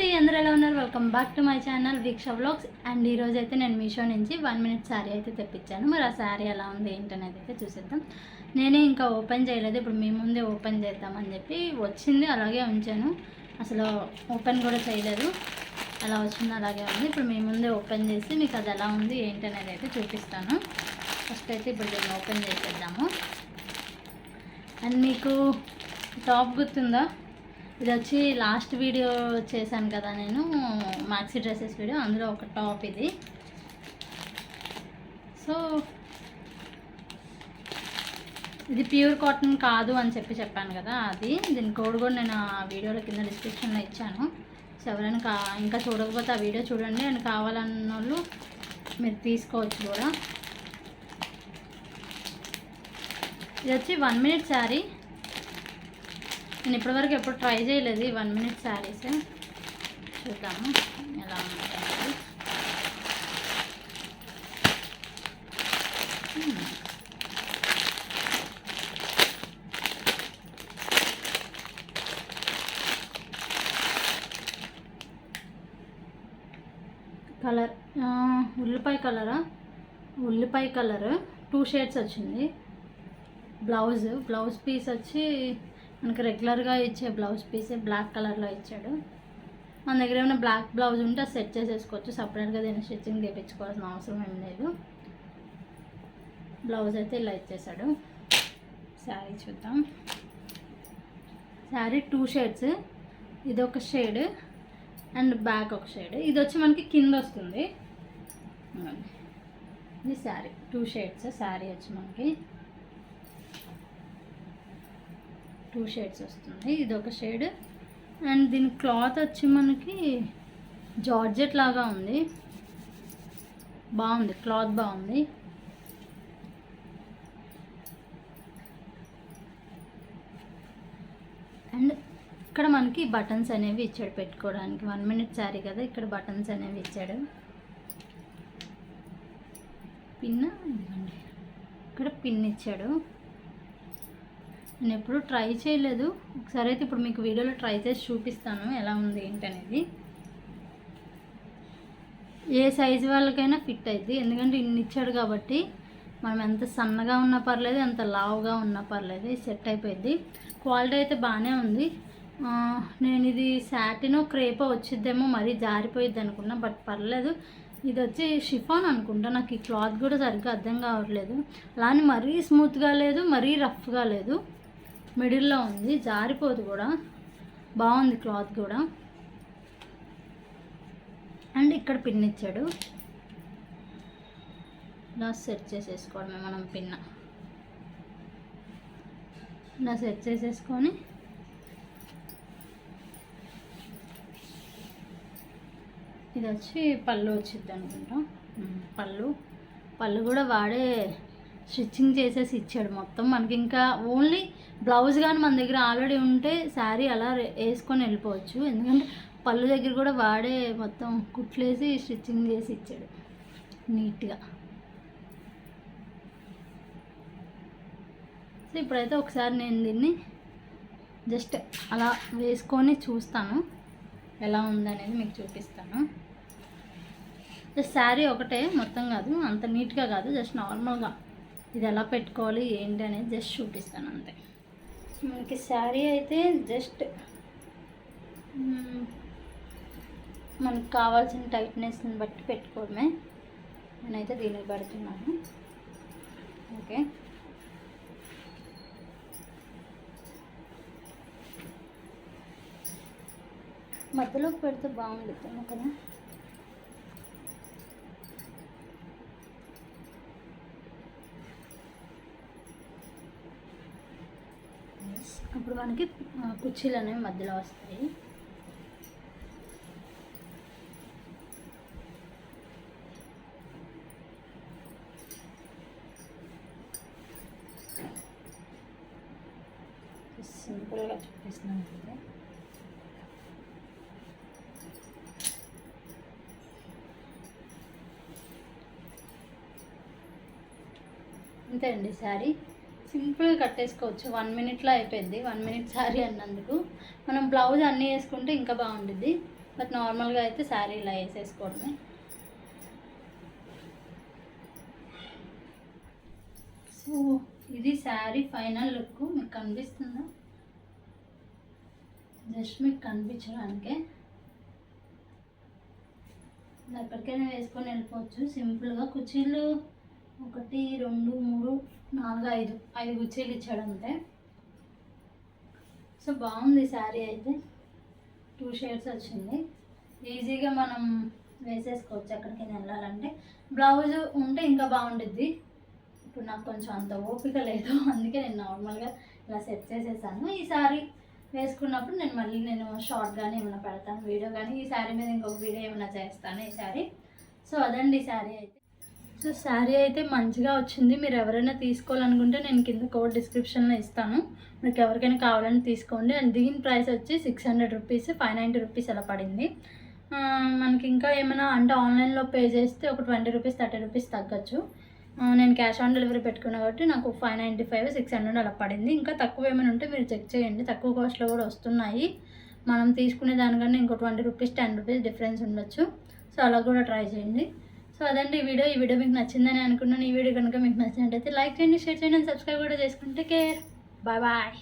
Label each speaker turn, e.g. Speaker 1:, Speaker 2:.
Speaker 1: అండి, అందరూ ఎలా ఉన్నారు? Welcome back to my channel Veeksha vlogs. And ఈరోజు అయితే నేను మీషో నుంచి 1 మినిట్ శారీ అయితే తెప్పించాను. మరి ఆ శారీ ఎలా ఉంది ఏంటనేది అయితే చూసేద్దాం. నేనే ఇంకా ఓపెన్ చేయలేదు, ఇప్పుడు మీ ముందే ఓపెన్ చేద్దామని చెప్పి వచ్చింది, అలాగే ఉంచాను. అసలు ఓపెన్ కూడా చేయలేదు, అలా వచ్చింది అలాగే ఉంది. ఇప్పుడు మీ ముందే ఓపెన్ చేసి మీకు అది ఎలా ఉంది ఏంటనేది అయితే చూపిస్తాను. ఫస్ట్ అయితే ఇప్పుడు దీన్ని ఓపెన్ చేసేద్దాము. అండ్ మీకు టాప్ గుర్తుందా? ఇది వచ్చి లాస్ట్ వీడియో చేశాను కదా నేను, మ్యాక్సీ డ్రెస్సెస్ వీడియో, అందులో ఒక టాప్ ఇది. సో ఇది ప్యూర్ కాటన్ కాదు అని చెప్పాను కదా, అది దీని కోడ్ కూడా నేను ఆ వీడియోలో కింద డిస్క్రిప్షన్లో ఇచ్చాను. సో ఎవరైనా ఇంకా చూడకపోతే ఆ వీడియో చూడండి, అండ్ కావాలన్న వాళ్ళు మీరు తీసుకోవచ్చు కూడా. ఇది వచ్చి 1 మినిట్ శారీ. నేను ఇప్పటివరకు ఎప్పుడు ట్రై చేయలేదు ఈ 1 మినిట్ శారీస్. చూద్దాము ఎలా ఉంటుంది. కలర్ ఉల్లిపాయ కలర్ 2 షేడ్స్ వచ్చింది. బ్లౌజ్ పీస్ వచ్చి మనకి రెగ్యులర్గా ఇచ్చే బ్లౌజ్ పీసే బ్లాక్ కలర్లో ఇచ్చాడు. మన దగ్గర ఏమైనా బ్లాక్ బ్లౌజ్ ఉంటే అది సెట్ చేసేసుకోవచ్చు, సపరేట్గా దీన్ని స్టిచ్చింగ్ చేయించుకోవాల్సిన అవసరం ఏం లేదు. బ్లౌజ్ అయితే ఇలా ఇచ్చేసాడు. శారీ చూద్దాం. శారీ 2 షేడ్స్, ఇది ఒక షేడ్ అండ్ బ్యాక్ ఒక షేడ్. ఇది వచ్చి మనకి కింద వస్తుంది. ఇది శారీ 2 షేడ్స్. శారీ వచ్చి మనకి 2 షేడ్స్ వస్తుంది. ఇది ఒక షేడ్. అండ్ దీని క్లాత్ వచ్చి మనకి జార్జెట్ లాగా ఉంది, బాగుంది, క్లాత్ బాగుంది. అండ్ ఇక్కడ మనకి బటన్స్ అనేవి ఇచ్చాడు పెట్టుకోవడానికి. 1 మినిట్ శారీ కదా, ఇక్కడ బటన్స్ అనేవి ఇచ్చాడు. పిన్ ఇదిగోండి, ఇక్కడ పిన్ ఇచ్చాడు. నేను ఎప్పుడు ట్రై చేయలేదు, ఒకసారి అయితే ఇప్పుడు మీకు వీడియోలో ట్రై చేసి చూపిస్తాను ఎలా ఉంది ఏంటనేది. ఏ సైజు వాళ్ళకైనా ఫిట్ అయింది, ఎందుకంటే ఇన్ని ఇచ్చాడు కాబట్టి మనం ఎంత సన్నగా ఉన్నా పర్లేదు, ఎంత లావుగా ఉన్నా పర్లేదు, సెట్ అయిపోయింది. క్వాలిటీ అయితే బాగానే ఉంది. నేను ఇది సాటినో క్రేపో వచ్చిద్దేమో, మరీ జారిపోయిద్ది అనుకున్నా, బట్ పర్లేదు. ఇది వచ్చి షిఫాన్ అనుకుంటా, నాకు ఈ క్లాత్ కూడా సరిగ్గా అర్థం కావట్లేదు. అలానే మరీ స్మూత్గా లేదు, మరీ రఫ్గా లేదు, మిడిల్లో ఉంది, జారిపోదు కూడా, బాగుంది క్లాత్ కూడా. అండ్ ఇక్కడ పిన్ ఇచ్చాడు, ఇలా సెట్ చేసేసుకోవడమే మనం. పిన్ ఇలా సెట్ చేసేసుకొని ఇది వచ్చి పళ్ళు వచ్చింది అనుకుంటా. పళ్ళు కూడా వాడే స్టిచ్చింగ్ చేసేసి ఇచ్చాడు మొత్తం మనకి. ఇంకా ఓన్లీ బ్లౌజ్ కానీ మన దగ్గర ఆల్రెడీ ఉంటే శారీ అలా వేసుకొని వెళ్ళిపోవచ్చు, ఎందుకంటే పళ్ళు దగ్గర కూడా వాడే మొత్తం కుట్లేసి స్టిచ్చింగ్ చేసి ఇచ్చాడు నీట్గా. సో ఇప్పుడైతే ఒకసారి నేను దీన్ని జస్ట్ అలా వేసుకొని చూస్తాను ఎలా ఉందనేది మీకు చూపిస్తాను. జస్ట్ శారీ ఒకటే, మొత్తం కాదు, అంత నీట్గా కాదు, జస్ట్ నార్మల్గా ఇది ఎలా పెట్టుకోవాలి ఏంటి అనేది జస్ట్ చూపిస్తాను అంతే. మనకి శారీ అయితే జస్ట్ మనకు కావాల్సిన టైట్నెస్ని బట్టి పెట్టుకోవడమే. నేనైతే దీనికి పెడుతున్నాను. ఓకే, మధ్యలోకి పెడితే బాగుంటుంది కదా. అప్పుడు మనకి కుర్చీలు అనేవి మధ్యలో వస్తాయి. సింపుల్గా చూపిస్తున్నాను కదా. అంతే అండి, శారీ సింపుల్గా కట్టేసుకోవచ్చు. 1 మినిట్లో అయిపోయింది. 1 మినిట్ శారీ అన్నందుకు మనం బ్లౌజ్ అన్నీ వేసుకుంటే ఇంకా బాగుంటుంది. బట్ నార్మల్గా అయితే శారీ ఇలా వేసేసుకోవడమే. సో ఇది శారీ ఫైనల్ లుక్. మీకు కనిపిస్తుందా? జస్ట్ మీకు కనిపించడానికే. ఎక్కడికైనా వేసుకొని వెళ్ళిపోవచ్చు సింపుల్గా. కుర్చీలు 1 2 3 4 5 కుర్చీలు ఇచ్చాడు అంతే. సో బాగుంది శారీ అయితే. 2 షేడ్స్ వచ్చింది. ఈజీగా మనం వేసేసుకోవచ్చు ఎక్కడికైనా వెళ్ళాలంటే. బ్లౌజ్ ఉంటే ఇంకా బాగుంటుంది. ఇప్పుడు నాకు కొంచెం అంత ఓపిక లేదు, అందుకే నేను నార్మల్గా ఇలా సెట్ చేసేసాను. ఈ శారీ వేసుకున్నప్పుడు నేను షార్ట్ కానీ ఏమైనా పెడతాను వీడియో, కానీ ఈ శారీ మీద ఇంకొక వీడియో ఏమైనా చేస్తాను ఈ శారీ. సో అదండి ఈ శారీ అయితే. సో శారీ అయితే మంచిగా వచ్చింది. మీరు ఎవరైనా తీసుకోవాలనుకుంటే నేను కింద కోడ్ డిస్క్రిప్షన్లో ఇస్తాను, మీకు ఎవరికైనా కావాలని తీసుకోండి. అండ్ దీని ప్రైస్ వచ్చి 600 రూపీస్, 590 రూపీస్ అలా పడింది. మనకి ఇంకా ఏమైనా అంటే ఆన్లైన్లో పే చేస్తే ఒక 20 రూపీస్ 30 రూపీస్ తగ్గచ్చు. నేను క్యాష్ ఆన్ డెలివరీ పెట్టుకున్నా కాబట్టి నాకు 595 600 అలా పడింది. ఇంకా తక్కువ ఏమైనా ఉంటే మీరు చెక్ చేయండి, తక్కువ కాస్ట్లో కూడా వస్తున్నాయి. మనం తీసుకునే దానికన్నా ఇంకో 20 రూపీస్ 10 రూపీస్ డిఫరెన్స్ ఉండొచ్చు. సో అలా కూడా ట్రై చేయండి. సో అదండి ఈ వీడియో మీకు నచ్చిందని అనుకున్నాను. ఈ వీడియో కనుక మీకు నచ్చినట్టయితే లైక్ చేయండి, షేర్ చేయండి, సబ్స్క్రైబ్ కూడా చేసుకుంటే కేర్. Bye bye.